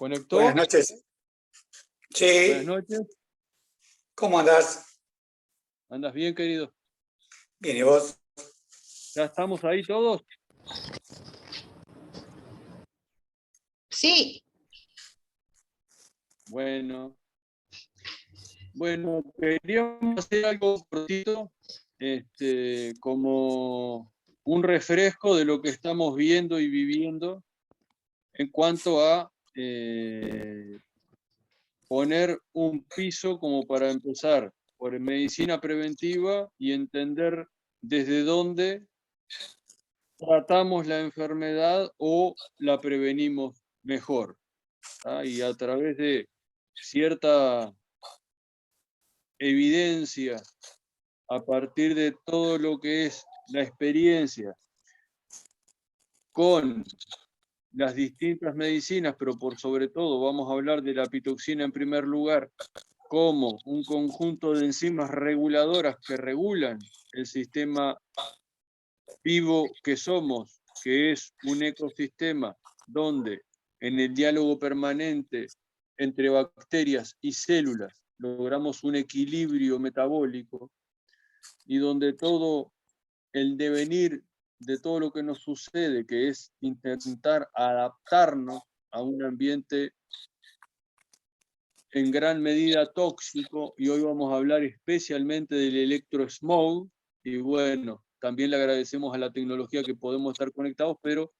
Buenas ¿Conectó? noches. Buenas Sí, noches. ¿cómo andás? ¿Andas bien, querido? Bien, ¿y vos? ¿Ya estamos ahí todos? Sí, Bueno, queríamos hacer algo cortito, como un refresco de lo que estamos viendo y viviendo en cuanto a poner un piso como para empezar por medicina preventiva y entender desde dónde tratamos la enfermedad o la prevenimos mejor. Y a través de cierta evidencia, a partir de todo lo que es la experiencia con las distintas medicinas, pero por sobre todo vamos a hablar de la pitoxina en primer lugar, como un conjunto de enzimas reguladoras que regulan el sistema vivo que somos, que es un ecosistema donde en el diálogo permanente entre bacterias y células logramos un equilibrio metabólico y donde todo el devenir de todo lo que nos sucede, que es intentar adaptarnos a un ambiente en gran medida tóxico, y hoy vamos a hablar especialmente del electrosmog, y bueno, también le agradecemos a la tecnología que podemos estar conectados, pero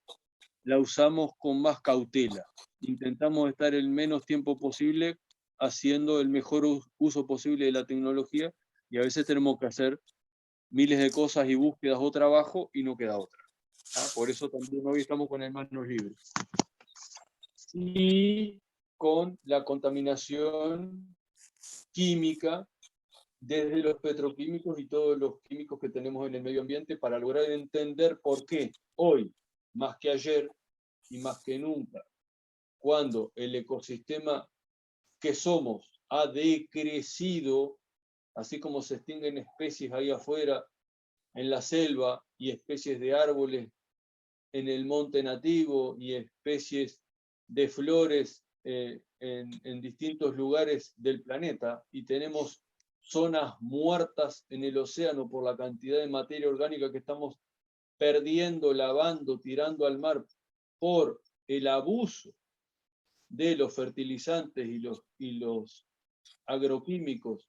la usamos con más cautela. Intentamos estar el menos tiempo posible haciendo el mejor uso posible de la tecnología, y a veces tenemos que hacer miles de cosas y búsquedas o trabajo y no queda otra. Por eso también hoy estamos con el manos libres. Y con la contaminación química desde los petroquímicos y todos los químicos que tenemos en el medio ambiente para lograr entender por qué hoy, más que ayer y más que nunca, cuando el ecosistema que somos ha decrecido, así como se extinguen especies ahí afuera en la selva y especies de árboles en el monte nativo y especies de flores en distintos lugares del planeta, y tenemos zonas muertas en el océano por la cantidad de materia orgánica que estamos perdiendo, lavando, tirando al mar por el abuso de los fertilizantes y los agroquímicos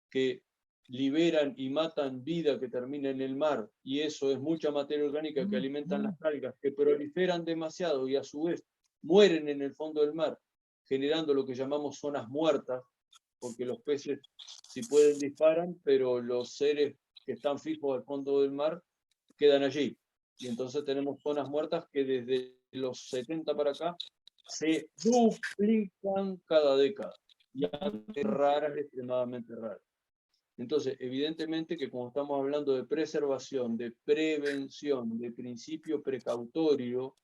que liberan y matan vida que termina en el mar, y eso es mucha materia orgánica que alimentan las algas, que proliferan demasiado y a su vez mueren en el fondo del mar, generando lo que llamamos zonas muertas, porque los peces, si pueden, disparan, pero los seres que están fijos al fondo del mar quedan allí. Y entonces tenemos zonas muertas que desde los 70 para acá se duplican cada década. Y antes raras, extremadamente raras. Entonces, evidentemente que como estamos hablando de preservación, de prevención, de principio precautorio,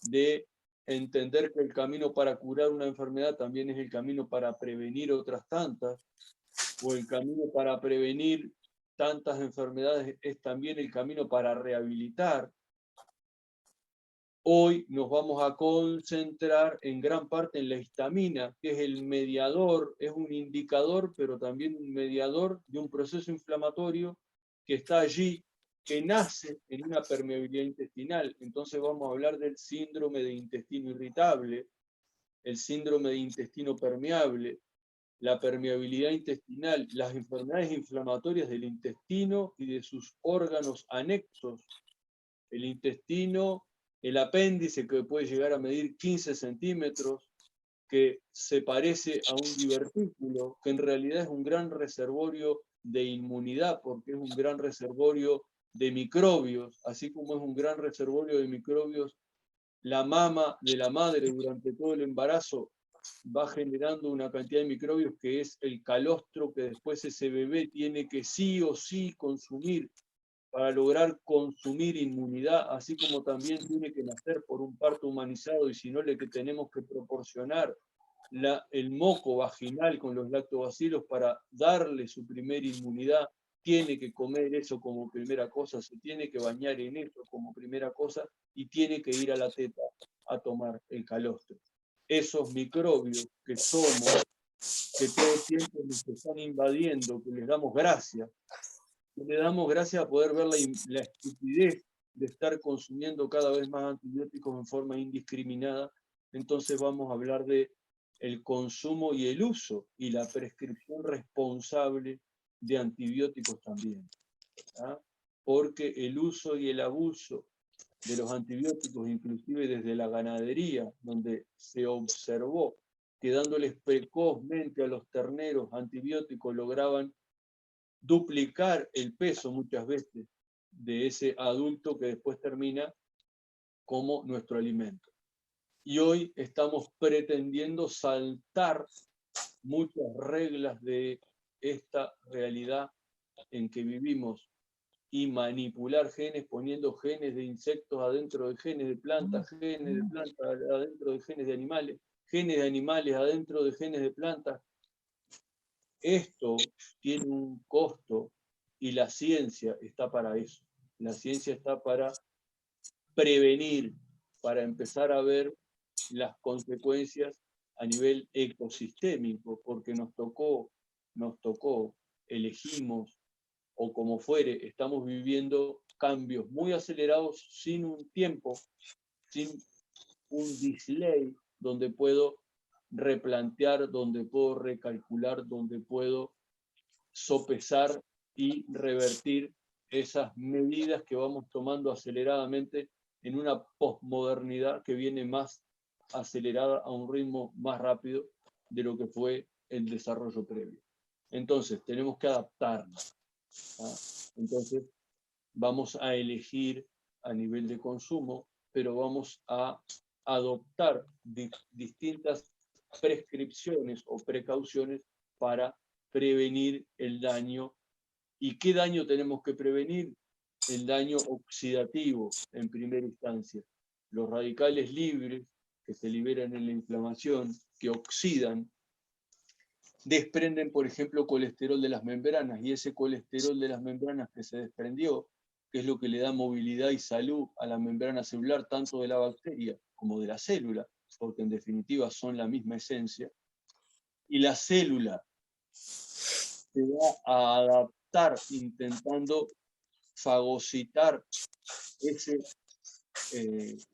de entender que el camino para curar una enfermedad también es el camino para prevenir otras tantas, o el camino para prevenir tantas enfermedades es también el camino para rehabilitar. Hoy nos vamos a concentrar en gran parte en la histamina, que es el mediador, es un indicador, pero también un mediador de un proceso inflamatorio que está allí, que nace en una permeabilidad intestinal. Entonces vamos a hablar del síndrome de intestino irritable, el síndrome de intestino permeable, la permeabilidad intestinal, las enfermedades inflamatorias del intestino y de sus órganos anexos, el intestino, el apéndice, que puede llegar a medir 15 centímetros, que se parece a un divertículo, que en realidad es un gran reservorio de inmunidad, porque es un gran reservorio de microbios, así como es un gran reservorio de microbios. La mama de la madre durante todo el embarazo va generando una cantidad de microbios que es el calostro que después ese bebé tiene que sí o sí consumir para lograr consumir inmunidad, así como también tiene que nacer por un parto humanizado, y si no le tenemos que proporcionar el moco vaginal con los lactobacilos para darle su primera inmunidad, tiene que comer eso como primera cosa, se tiene que bañar en eso como primera cosa, y tiene que ir a la teta a tomar el calostro. esos microbios que somos, que todo el tiempo nos están invadiendo, que les damos gracias, que le damos gracias a poder ver la estupidez de estar consumiendo cada vez más antibióticos en forma indiscriminada. Entonces vamos a hablar de el consumo y el uso y la prescripción responsable de antibióticos también, ¿ah? Porque el uso y el abuso de los antibióticos, inclusive desde la ganadería, donde se observó que dándoles precozmente a los terneros antibióticos lograban duplicar el peso muchas veces de ese adulto que después termina como nuestro alimento. Y hoy estamos pretendiendo saltar muchas reglas de esta realidad en que vivimos y manipular genes, poniendo genes de insectos adentro de genes de plantas, genes de plantas adentro de genes de animales adentro de genes de plantas. Esto tiene un costo y la ciencia está para eso. La ciencia está para prevenir, para empezar a ver las consecuencias a nivel ecosistémico, porque nos tocó, elegimos, o como fuere, estamos viviendo cambios muy acelerados sin un tiempo, sin un delay, donde puedo replantear, donde puedo recalcular, donde puedo sopesar y revertir esas medidas que vamos tomando aceleradamente en una posmodernidad que viene más acelerada a un ritmo más rápido de lo que fue el desarrollo previo. Entonces, tenemos que adaptarnos, ¿ah? Entonces, vamos a elegir a nivel de consumo, pero vamos a adoptar distintas prescripciones o precauciones para prevenir el daño. ¿Y qué daño tenemos que prevenir? El daño oxidativo en primera instancia. Los radicales libres que se liberan en la inflamación, que oxidan, desprenden, por ejemplo, colesterol de las membranas, y ese colesterol de las membranas que se desprendió, que es lo que le da movilidad y salud a la membrana celular, tanto de la bacteria como de la célula, porque en definitiva son la misma esencia, y la célula se va a adaptar intentando fagocitar ese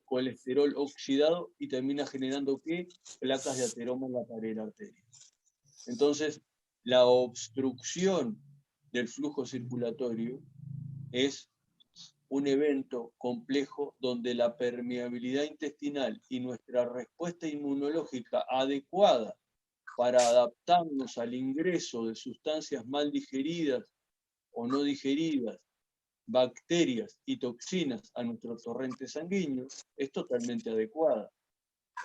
colesterol oxidado y termina generando ¿qué? Placas de ateroma en la pared de la arteria. Entonces, la obstrucción del flujo circulatorio es un evento complejo donde la permeabilidad intestinal y nuestra respuesta inmunológica adecuada para adaptarnos al ingreso de sustancias mal digeridas o no digeridas, bacterias y toxinas a nuestro torrente sanguíneo, es totalmente adecuada.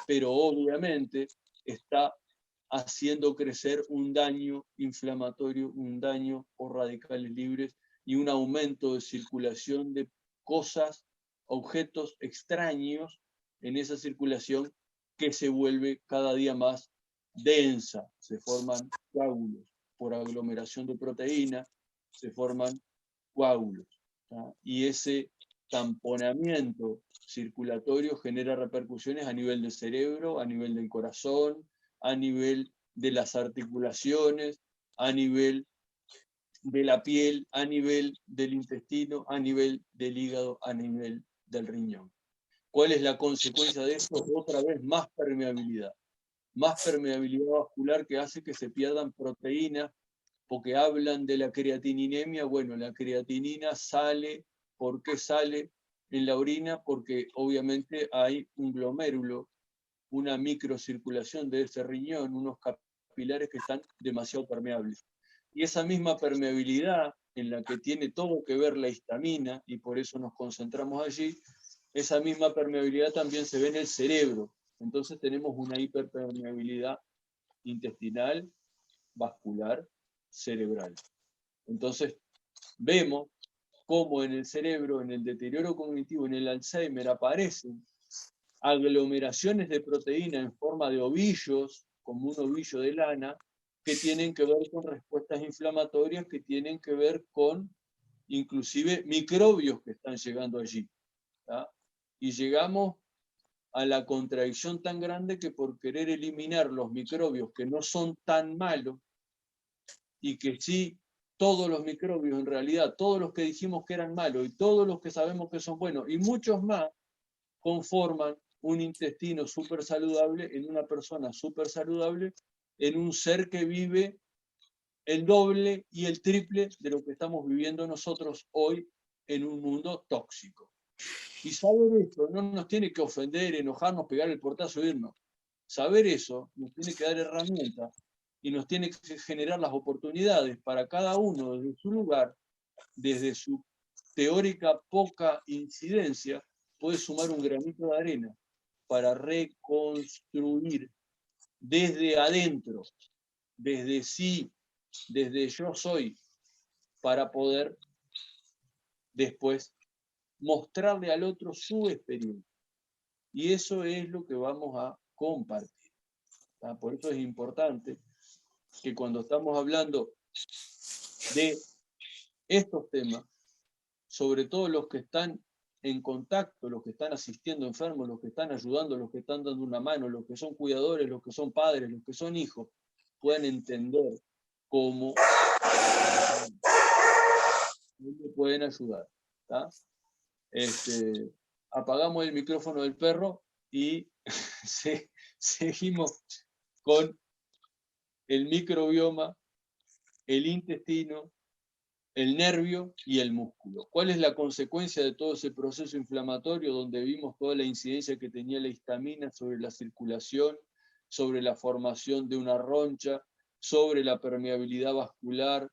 Pero obviamente está haciendo crecer un daño inflamatorio, un daño por radicales libres y un aumento de circulación de cosas, objetos extraños en esa circulación que se vuelve cada día más densa. Se forman coágulos por aglomeración de proteína, se forman coágulos, ¿tá? Y ese tamponamiento circulatorio genera repercusiones a nivel del cerebro, a nivel del corazón, a nivel de las articulaciones, a nivel de la piel, a nivel del intestino, a nivel del hígado, a nivel del riñón. ¿Cuál es la consecuencia de esto? Otra vez más permeabilidad vascular que hace que se pierdan proteínas, porque hablan de la creatininemia. Bueno, la creatinina sale, ¿por qué sale en la orina? Porque obviamente hay un glomérulo, una microcirculación de ese riñón, unos capilares que están demasiado permeables. Y esa misma permeabilidad en la que tiene todo que ver la histamina, y por eso nos concentramos allí, esa misma permeabilidad también se ve en el cerebro. Entonces tenemos una hiperpermeabilidad intestinal, vascular, cerebral. Entonces vemos cómo en el cerebro, en el deterioro cognitivo, en el Alzheimer, aparecen aglomeraciones de proteína en forma de ovillos, como un ovillo de lana, que tienen que ver con respuestas inflamatorias, que tienen que ver con inclusive microbios que están llegando allí, ¿tá? Y llegamos a la contradicción tan grande que por querer eliminar los microbios que no son tan malos, y que sí, todos los microbios en realidad, todos los que dijimos que eran malos y todos los que sabemos que son buenos y muchos más, conforman un intestino súper saludable en una persona súper saludable, en un ser que vive el doble y el triple de lo que estamos viviendo nosotros hoy en un mundo tóxico. Y saber esto no nos tiene que ofender, enojarnos, pegar el portazo e irnos. Saber eso nos tiene que dar herramientas y nos tiene que generar las oportunidades para cada uno desde su lugar, desde su teórica poca incidencia, puede sumar un granito de arena para reconstruir desde adentro, desde sí, desde yo soy, para poder después mostrarle al otro su experiencia. Y eso es lo que vamos a compartir. ¿Tá? Por eso es importante que cuando estamos hablando de estos temas, sobre todo los que están en contacto, los que están asistiendo enfermos, los que están ayudando, los que están dando una mano, los que son cuidadores, los que son padres, los que son hijos, puedan entender cómo pueden ayudar. ¿Tá? Apagamos el micrófono del perro y seguimos con el microbioma, el intestino, el nervio y el músculo. ¿Cuál es la consecuencia de todo ese proceso inflamatorio donde vimos toda la incidencia que tenía la histamina sobre la circulación, sobre la formación de una roncha, sobre la permeabilidad vascular,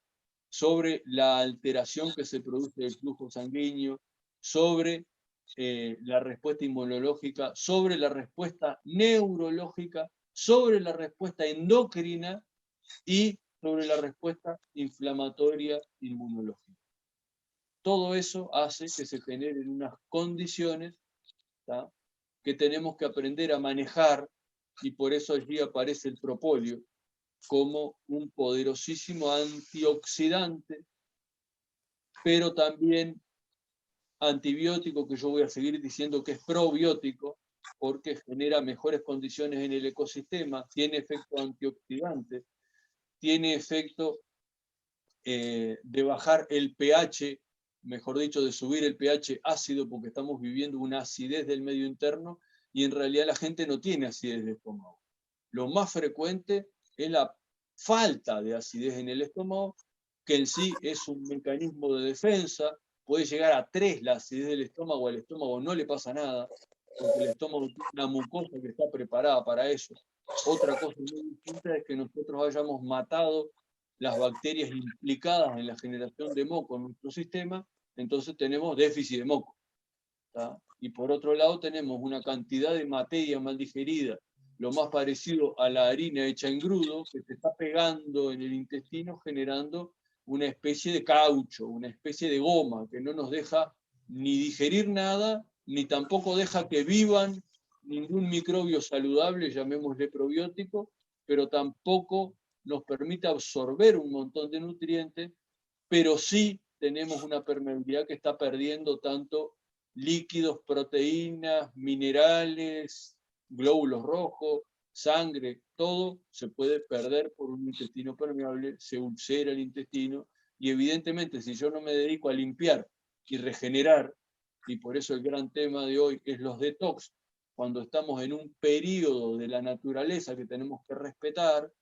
sobre la alteración que se produce del flujo sanguíneo, sobre la respuesta inmunológica, sobre la respuesta neurológica, sobre la respuesta endocrina y sobre la respuesta inflamatoria inmunológica. Todo eso hace que se generen unas condiciones, ¿tá?, que tenemos que aprender a manejar, y por eso allí aparece el propóleo como un poderosísimo antioxidante, pero también antibiótico, que yo voy a seguir diciendo que es probiótico, porque genera mejores condiciones en el ecosistema, tiene efecto antioxidante, tiene efecto de bajar el pH, mejor dicho, de subir el pH ácido, porque estamos viviendo una acidez del medio interno, y en realidad la gente no tiene acidez de estómago. Lo más frecuente es la falta de acidez en el estómago, que en sí es un mecanismo de defensa. Puede llegar a 3 la acidez del estómago, al estómago no le pasa nada, porque el estómago tiene una mucosa que está preparada para eso. Otra cosa muy distinta es que nosotros hayamos matado las bacterias implicadas en la generación de moco en nuestro sistema, entonces tenemos déficit de moco. ¿Tá? Y por otro lado tenemos una cantidad de materia mal digerida, lo más parecido a la harina hecha en grudo, que se está pegando en el intestino generando una especie de caucho, una especie de goma, que no nos deja ni digerir nada, ni tampoco deja que vivan ningún microbio saludable, llamémosle probiótico, pero tampoco nos permite absorber un montón de nutrientes, pero sí tenemos una permeabilidad que está perdiendo tanto líquidos, proteínas, minerales, glóbulos rojos, sangre, todo se puede perder por un intestino permeable, se ulcera el intestino, y evidentemente si yo no me dedico a limpiar y regenerar, y por eso el gran tema de hoy es los detox, cuando estamos en un periodo de la naturaleza que tenemos que respetar,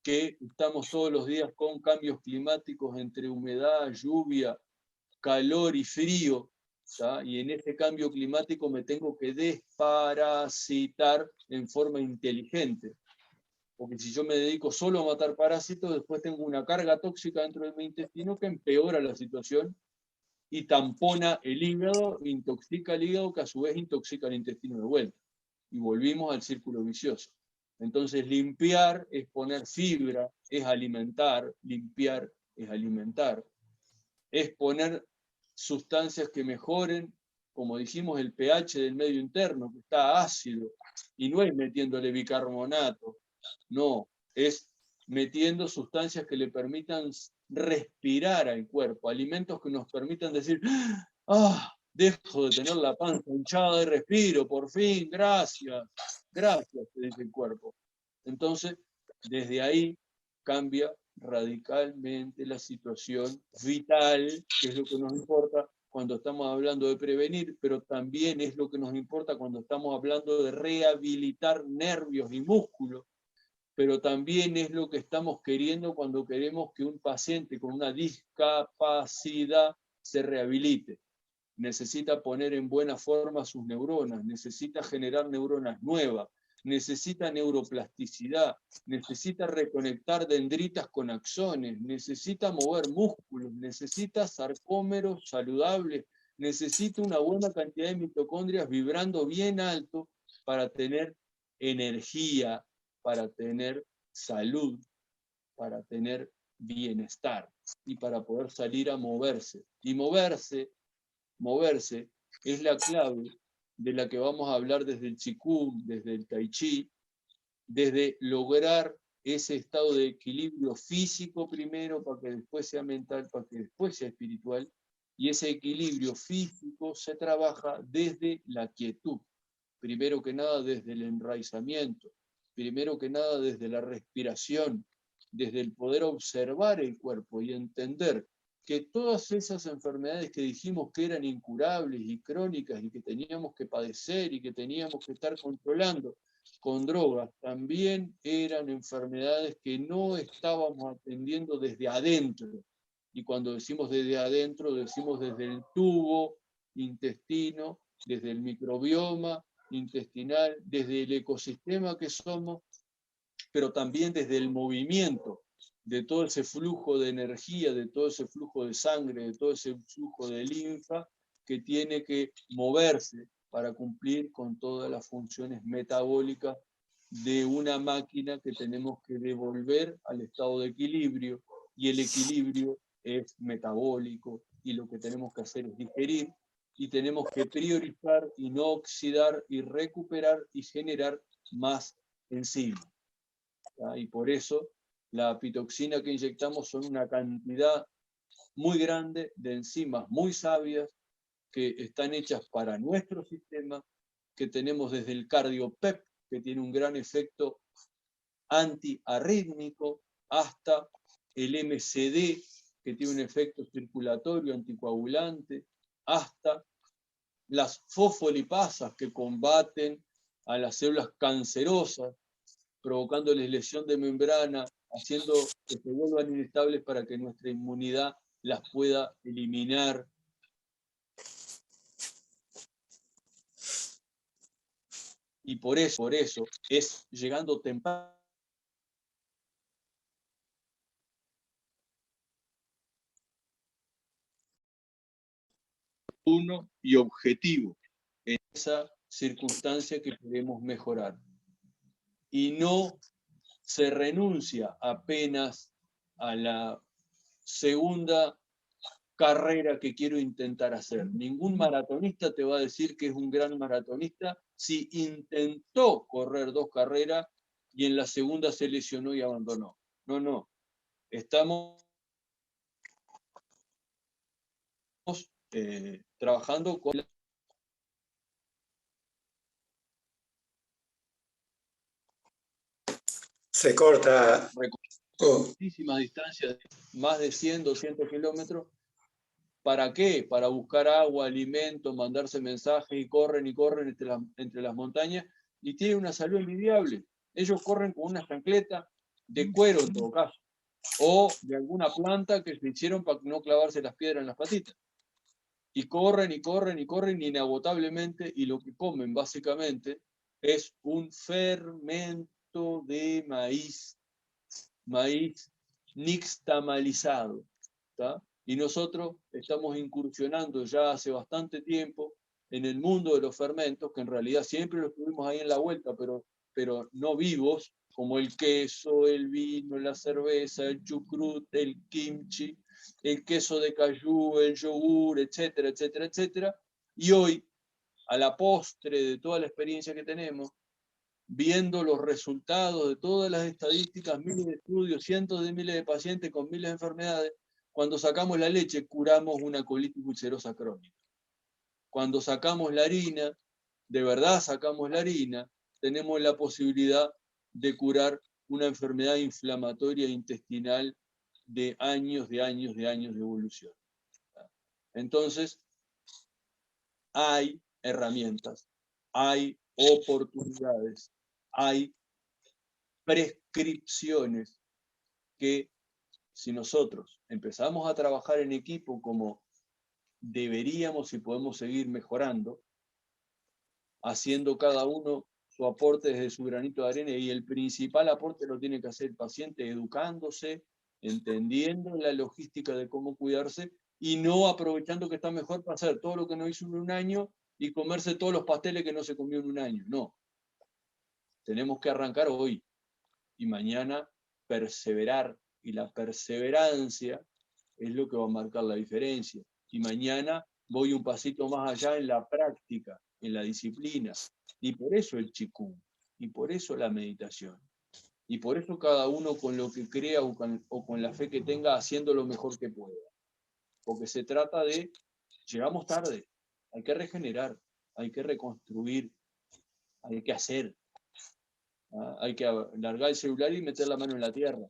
que estamos todos los días con cambios climáticos entre humedad, lluvia, calor y frío, ¿tá? Y en este cambio climático me tengo que desparasitar en forma inteligente. Porque si yo me dedico solo a matar parásitos, después tengo una carga tóxica dentro de mi intestino que empeora la situación y tampona el hígado, intoxica el hígado, que a su vez intoxica el intestino de vuelta. Y volvimos al círculo vicioso. Entonces limpiar es poner fibra, es alimentar, limpiar es alimentar, es poner sustancias que mejoren, como dijimos, el pH del medio interno, que está ácido, y no es metiéndole bicarbonato, no, es metiendo sustancias que le permitan respirar al cuerpo, alimentos que nos permitan decir, ¡ah! dejo de tener la panza hinchada y respiro, por fin, gracias, gracias, te dice el cuerpo. Entonces, desde ahí cambia radicalmente la situación vital, que es lo que nos importa cuando estamos hablando de prevenir, pero también es lo que nos importa cuando estamos hablando de rehabilitar nervios y músculos, pero también es lo que estamos queriendo cuando queremos que un paciente con una discapacidad se rehabilite. Necesita poner en buena forma sus neuronas, necesita generar neuronas nuevas, necesita neuroplasticidad, necesita reconectar dendritas con axones, necesita mover músculos, necesita sarcómeros saludables, necesita una buena cantidad de mitocondrias vibrando bien alto para tener energía, para tener salud, para tener bienestar y para poder salir a moverse. Y moverse es la clave de la que vamos a hablar desde el Qigong, desde el Tai Chi, desde lograr ese estado de equilibrio físico primero, para que después sea mental, para que después sea espiritual, y ese equilibrio físico se trabaja desde la quietud, primero que nada desde el enraizamiento, primero que nada desde la respiración, desde el poder observar el cuerpo y entender que todas esas enfermedades que dijimos que eran incurables y crónicas y que teníamos que padecer y que teníamos que estar controlando con drogas, también eran enfermedades que no estábamos atendiendo desde adentro. Y cuando decimos desde adentro, decimos desde el tubo intestino, desde el microbioma intestinal, desde el ecosistema que somos, pero también desde el movimiento de todo ese flujo de energía, de todo ese flujo de sangre, de todo ese flujo de linfa que tiene que moverse para cumplir con todas las funciones metabólicas de una máquina que tenemos que devolver al estado de equilibrio, y el equilibrio es metabólico, y lo que tenemos que hacer es digerir, y tenemos que priorizar y no oxidar y recuperar y generar más enzimas. Y por eso la pitoxina que inyectamos son una cantidad muy grande de enzimas muy sabias que están hechas para nuestro sistema, que tenemos desde el cardiopep, que tiene un gran efecto antiarrítmico, hasta el MCD, que tiene un efecto circulatorio anticoagulante, hasta las fosfolipasas, que combaten a las células cancerosas, provocándoles lesión de membrana, haciendo que se vuelvan inestables para que nuestra inmunidad las pueda eliminar. Y por eso es llegando temprano uno y objetivo en esa circunstancia que queremos mejorar. Y no se renuncia apenas a la segunda carrera que quiero intentar hacer. Ningún maratonista te va a decir que es un gran maratonista si intentó correr 2 carreras y en la segunda se lesionó y abandonó. No, no. Estamos trabajando con Se corta. muchísimas distancias, más de 100, 200 kilómetros. ¿Para qué? Para buscar agua, alimento, mandarse mensajes, y corren entre las montañas, y tienen una salud envidiable. Ellos corren con una chancleta de cuero en todo caso, o de alguna planta que se hicieron para no clavarse las piedras en las patitas. Y corren y corren y corren inagotablemente, y lo que comen básicamente es un fermento de maíz nixtamalizado, ¿tá? Y nosotros estamos incursionando ya hace bastante tiempo en el mundo de los fermentos, que en realidad siempre los tuvimos ahí en la vuelta, pero no vivos, como el queso, el vino, la cerveza, el chucrut, el kimchi, el queso de cayú, el yogur, etcétera, etcétera, etcétera. Y hoy, a la postre de toda la experiencia que tenemos, viendo los resultados de todas las estadísticas, miles de estudios, cientos de miles de pacientes con miles de enfermedades, cuando sacamos la leche curamos una colitis ulcerosa crónica. cuando sacamos la harina, de verdad sacamos la harina, tenemos la posibilidad de curar una enfermedad inflamatoria intestinal de años de evolución. Entonces, hay herramientas, hay oportunidades, hay prescripciones que si nosotros empezamos a trabajar en equipo como deberíamos y podemos seguir mejorando, haciendo cada uno su aporte desde su granito de arena, y el principal aporte lo tiene que hacer el paciente educándose, entendiendo la logística de cómo cuidarse y no aprovechando que está mejor para hacer todo lo que no hizo en un año y comerse todos los pasteles que no se comió en un año. No. Tenemos que arrancar hoy y mañana perseverar, y la perseverancia es lo que va a marcar la diferencia. Y mañana voy un pasito más allá en la práctica, en la disciplina. Y por eso el Qigong, y por eso la meditación. Y por eso cada uno con lo que crea o con la fe que tenga, haciendo lo mejor que pueda. Porque se trata de, llegamos tarde, hay que regenerar, hay que reconstruir, hay que hacer. Hay que largar el celular y meter la mano en la tierra.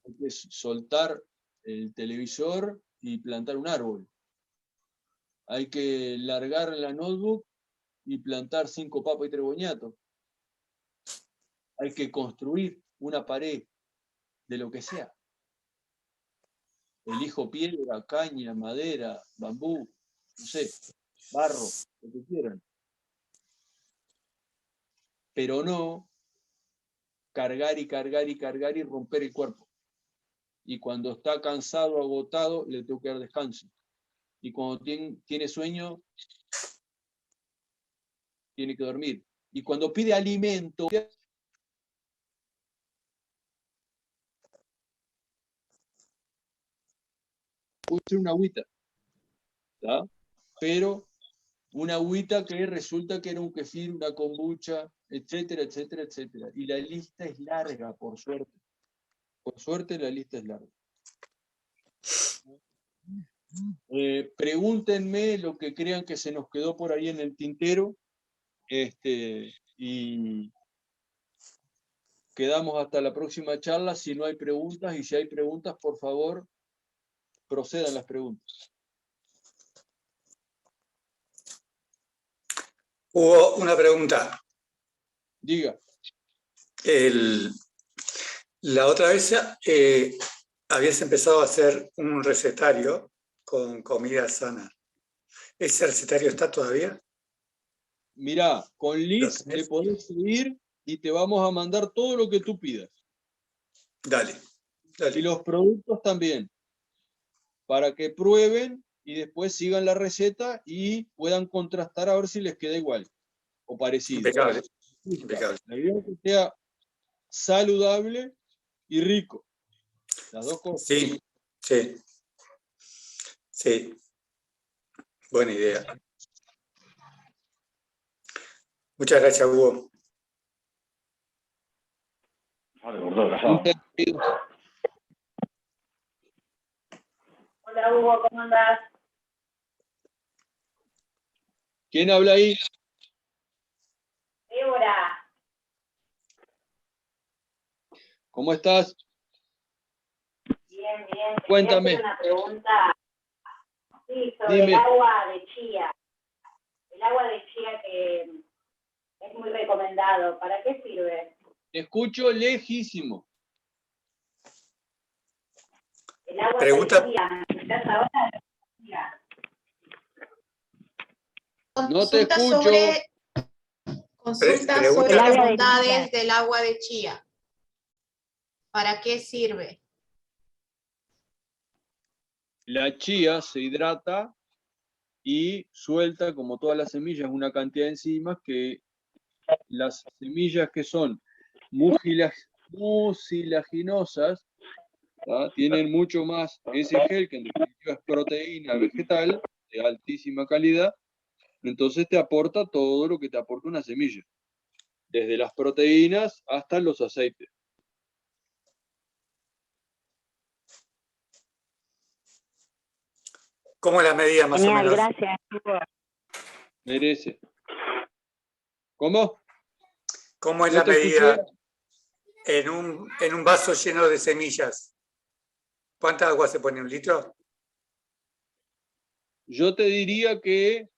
Hay que soltar el televisor y plantar un árbol. Hay que largar la notebook y plantar 5 papas y 3 boñatos. Hay que construir una pared de lo que sea. Elijo piedra, caña, madera, bambú, no sé, barro, lo que quieran. Pero no cargar y cargar y cargar y romper el cuerpo. Y cuando está cansado, agotado, le tengo que dar descanso. Y cuando tiene sueño, tiene que dormir. Y cuando pide alimento, puede ser una agüita, ¿tá? Pero una agüita que resulta que era un kefir, una kombucha, etcétera, etcétera, etcétera. Y la lista es larga, por suerte. Por suerte la lista es larga. Pregúntenme lo que crean que se nos quedó por ahí en el tintero, y quedamos hasta la próxima charla si no hay preguntas, y si hay preguntas, por favor, procedan las preguntas. Hubo una pregunta. Diga. La otra vez habías empezado a hacer un recetario con comida sana. ¿Ese recetario está todavía? Mirá, con Liz le podés seguir y te vamos a mandar todo lo que tú pidas. Dale, dale. Y los productos también, para que prueben y después sigan la receta y puedan contrastar a ver si les queda igual o parecido. Impecable, impecable. La idea es que sea saludable y rico. Las dos cosas. Sí, sí. Sí. Buena idea. Muchas gracias, Hugo. Hola Hugo, ¿cómo andás? ¿Quién habla ahí? Débora. ¿Cómo estás? Bien, bien. Cuéntame. Quería hacer una pregunta, sí, sobre Dime. el agua de chía. El agua de chía que es muy recomendado. ¿Para qué sirve? Te escucho lejísimo. El agua Pregunta. de chía. ¿Estás ahora? No te escucho. Consulta sobre las bondades del agua de chía. ¿Para qué sirve? La chía se hidrata y suelta, como todas las semillas, una cantidad de enzimas que las semillas que son mucilaginosas, ¿tá? Tienen mucho más ese gel, que en definitiva es proteína vegetal de altísima calidad. Entonces te aporta todo lo que te aporta una semilla, desde las proteínas hasta los aceites. ¿Cómo es la medida más o Genial, menos? gracias. Merece. ¿Cómo? ¿Cómo es No la te escuché. medida en un vaso lleno de semillas? ¿Cuánta agua se pone? ¿1 litro? Yo te diría que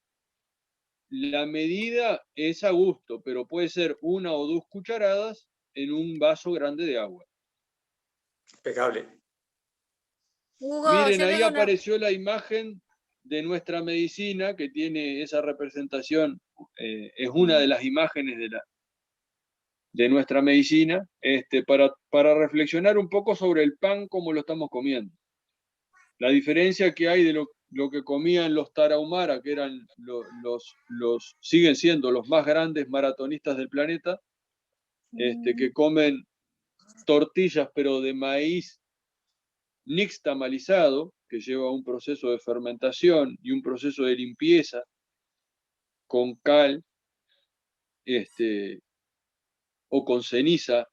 la medida es a gusto, pero puede ser 1 o 2 cucharadas en un vaso grande de agua. Impecable. Hugo, Miren, yo ahí tengo una... apareció la imagen de nuestra medicina que tiene esa representación. Es una de las imágenes de nuestra medicina, para reflexionar un poco sobre el pan como lo estamos comiendo. La diferencia que hay de lo que comían los tarahumara, que eran siguen siendo los más grandes maratonistas del planeta, que comen tortillas pero de maíz nixtamalizado, que lleva un proceso de fermentación y un proceso de limpieza con cal, o con ceniza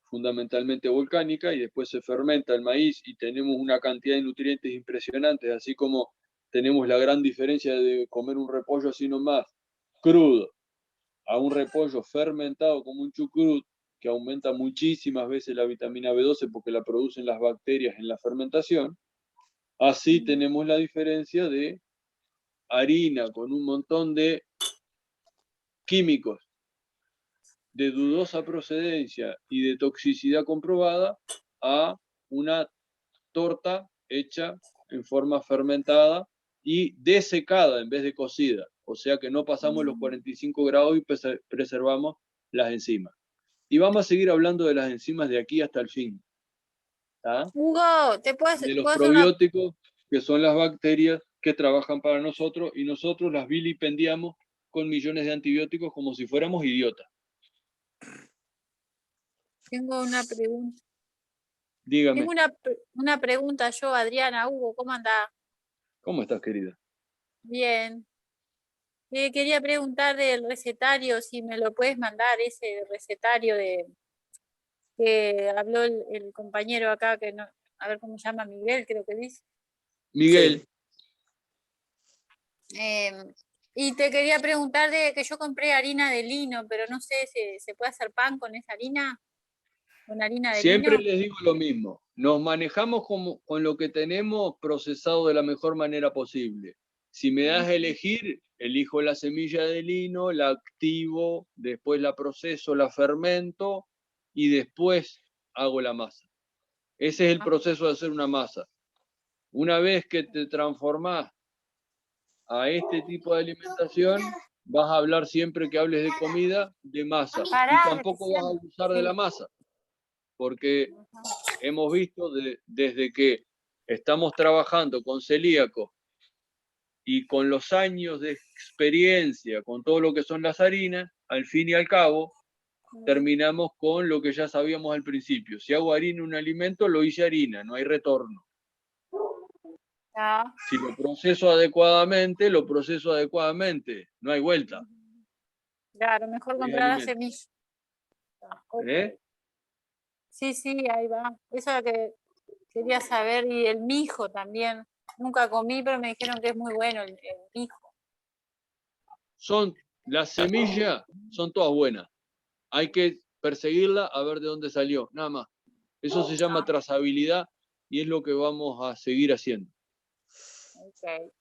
fundamentalmente volcánica, y después se fermenta el maíz y tenemos una cantidad de nutrientes impresionantes, así como tenemos la gran diferencia de comer un repollo así nomás, crudo, a un repollo fermentado como un chucrut, que aumenta muchísimas veces la vitamina B12 porque la producen las bacterias en la fermentación. Así tenemos la diferencia de harina con un montón de químicos de dudosa procedencia y de toxicidad comprobada a una torta hecha en forma fermentada y desecada en vez de cocida. O sea que no pasamos los 45 grados y preservamos las enzimas. Y vamos a seguir hablando de las enzimas de aquí hasta el fin. ¿Tá? Hugo, ¿te puedo De los hacer una... probióticos, que son las bacterias que trabajan para nosotros, y nosotros las vilipendiamos con millones de antibióticos como si fuéramos idiotas. Tengo una pregunta. Dígame, Tengo una pregunta yo, Adriana. Hugo, ¿cómo andás? ¿cómo estás, querida? Bien. Quería preguntar del recetario, si me lo puedes mandar, ese recetario que habló el compañero acá, que no, a ver cómo se llama, Miguel, creo que dice. Miguel, Y te quería preguntar de que yo compré harina de lino, pero no sé si se puede hacer pan con esa harina, con harina de siempre lino. les digo lo mismo. Nos manejamos con lo que tenemos procesado de la mejor manera posible. Si me das a elegir, elijo la semilla de lino, la activo, después la proceso, la fermento y después hago la masa. Ese es el proceso de hacer una masa. Una vez que te transformás a este tipo de alimentación, vas a hablar siempre que hables de comida, de masa. Y tampoco vas a abusar de la masa, porque hemos visto desde que estamos trabajando con celíacos y con los años de experiencia, con todo lo que son las harinas, al fin y al cabo, terminamos con lo que ya sabíamos al principio. Si hago harina un alimento, lo hice harina, no hay retorno. Ah, Si lo proceso adecuadamente, no hay vuelta. claro, mejor Es comprar la alimento. semilla. Ok. ¿Eh? Sí, sí, ahí va. Eso es lo que quería saber. Y el mijo también. Nunca comí, pero me dijeron que es muy bueno el mijo. Las semillas son todas buenas. Hay que perseguirla a ver de dónde salió, nada más. Eso se llama trazabilidad y es lo que vamos a seguir haciendo. Ok.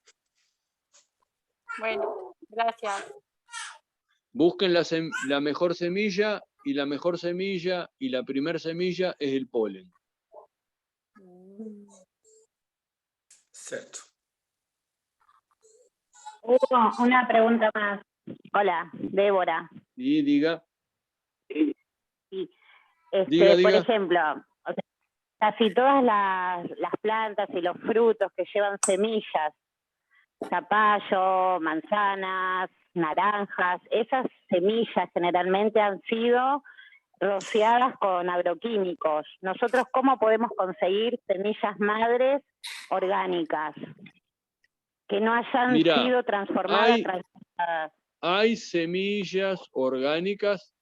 Bueno, gracias. Busquen la mejor semilla, y la mejor semilla y la primer semilla es el polen. Cierto. Hugo, una pregunta más. Hola, Débora. Y diga, Sí. diga. Por ejemplo, o sea, casi todas las plantas y los frutos que llevan semillas, zapallo, manzanas, naranjas, esas semillas generalmente han sido rociadas con agroquímicos. Nosotros, ¿cómo podemos conseguir semillas madres orgánicas que no hayan Mirá, sido transformadas, transportadas? hay semillas orgánicas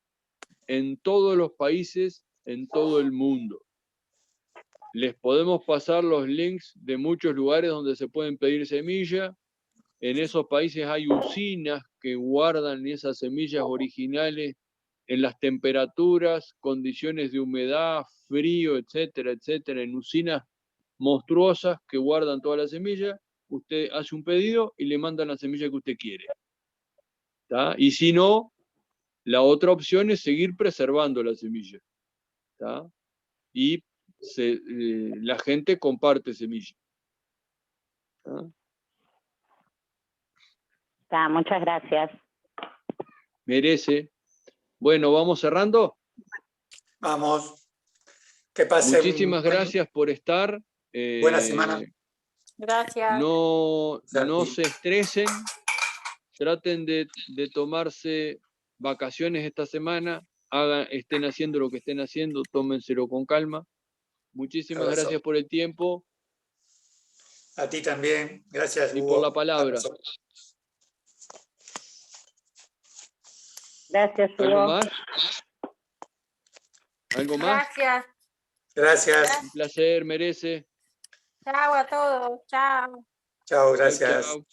en todos los países, en todo el mundo. Les podemos pasar los links de muchos lugares donde se pueden pedir semilla. En esos países hay usinas que guardan esas semillas originales en las temperaturas, condiciones de humedad, frío, etcétera, etcétera, en usinas monstruosas que guardan todas las semillas. Usted hace un pedido y le mandan la semilla que usted quiere. ¿Tá? Y si no, la otra opción es seguir preservando la semilla. ¿Tá? Y la gente comparte semilla. ¿Tá? Está, muchas gracias. Merece. Bueno, ¿vamos cerrando? Vamos. Que pasen. Muchísimas gracias por estar. Buena semana. Gracias. No se estresen. Traten de tomarse vacaciones esta semana. Estén haciendo lo que estén haciendo. Tómenselo con calma. Muchísimas Abrazo. gracias por el tiempo A ti también. Gracias, y Hugo. por la palabra. Abrazo. Gracias, ¿Algo Hugo. más? ¿Algo más? Gracias. Gracias. Un placer, merece. Chao a todos. Chao. Chao, Chau, gracias. chau.